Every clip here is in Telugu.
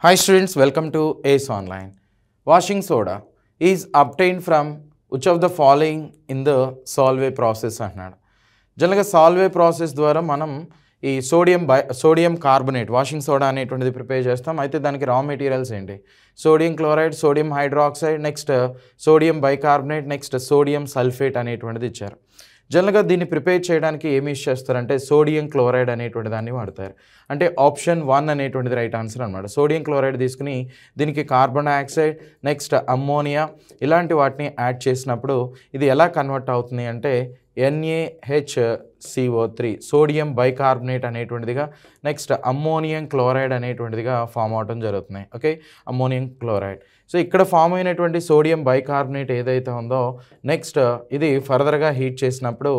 Hi students, welcome to ACE Online. Washing soda is obtained from which of the following in the Solvay process అన్నాడు. జనరల్గా సాల్వే ప్రాసెస్ ద్వారా మనం ఈ సోడియం కార్బోనేట్ వాషింగ్ సోడా అనేటువంటిది ప్రిపేర్ చేస్తాం. అయితే దానికి రా మెటీరియల్స్ ఏంటి? Sodium chloride, sodium hydroxide, next sodium bicarbonate, next sodium sulphate అనేటువంటిది ఇచ్చారు. జనరల్గా దీన్ని ప్రిపేర్ చేయడానికి ఏమి యూస్ చేస్తారంటే సోడియం క్లోరైడ్ అనేటువంటి దాన్ని వాడతారు. అంటే ఆప్షన్ 1 అనేటువంటిది రైట్ ఆన్సర్ అనమాట. సోడియం క్లోరైడ్ తీసుకుని దీనికి కార్బన్ డైఆక్సైడ్, నెక్స్ట్ అమ్మోనియా ఇలాంటి వాటిని యాడ్ చేసినప్పుడు ఇది ఎలా కన్వర్ట్ అవుతుంది అంటే NaHCO3 సోడియం బైకార్బోనేట్ అనేటువంటిదిగా, నెక్స్ట్ అమ్మోనియం క్లోరైడ్ అనేటువంటిదిగా ఫామ్ అవడం జరుగుతున్నాయి. Okay, ammonium chloride. సో ఇక్కడ ఫామ్ అయినటువంటి సోడియం బైకార్బోనేట్ ఏదైతే ఉందో నెక్స్ట్ ఇది ఫర్దర్గా హీట్ చేసినప్పుడు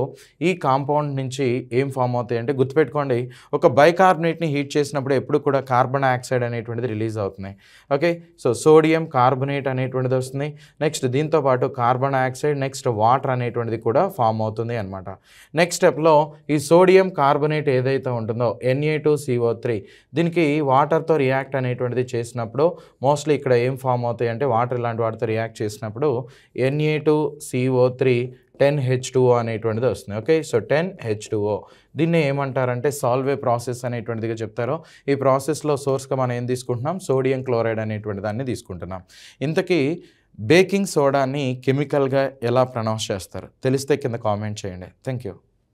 ఈ కాంపౌండ్ నుంచి ఏం ఫామ్ అవుతాయి అంటే గుర్తుపెట్టుకోండి, ఒక బైకార్బోనేట్ని హీట్ చేసినప్పుడు ఎప్పుడు కూడా కార్బన్ డైఆక్సైడ్ అనేటువంటిది రిలీజ్ అవుతున్నాయి. ఓకే, సో సోడియం కార్బోనేట్ అనేటువంటిది వస్తుంది. నెక్స్ట్ దీంతోపాటు కార్బన్ డైఆక్సైడ్, నెక్స్ట్ వాటర్ అనేటువంటిది కూడా ఫామ్ అవుతుంది అనమాట. నెక్స్ట్ స్టెప్లో ఈ సోడియం కార్బోనేట్ ఏదైతే ఉంటుందో Na2CO3 దీనికి వాటర్తో రియాక్ట్ అనేటువంటిది చేసినప్పుడు మోస్ట్లీ ఇక్కడ ఏం ఫామ్ అవుతాయి అంటే వాటర్ ఇలాంటి వాటితో రియాక్ట్ చేసినప్పుడు Na2CO3 10H2O అనేటువంటిది వస్తుంది. ఓకే, సో 10H2O దీన్ని ఏమంటారంటే సాల్వే ప్రాసెస్ అనేటువంటిదిగా చెప్తారు. ఈ ప్రాసెస్లో సోర్స్గా మనం ఏం తీసుకుంటున్నాం, సోడియం క్లోరైడ్ అనేటువంటి దాన్ని తీసుకుంటున్నాం. ఇంతకీ బేకింగ్ సోడాని కెమికల్గా ఎలా ప్రొనౌన్స్ చేస్తారు తెలిస్తే కింద కామెంట్ చేయండి. Thank you.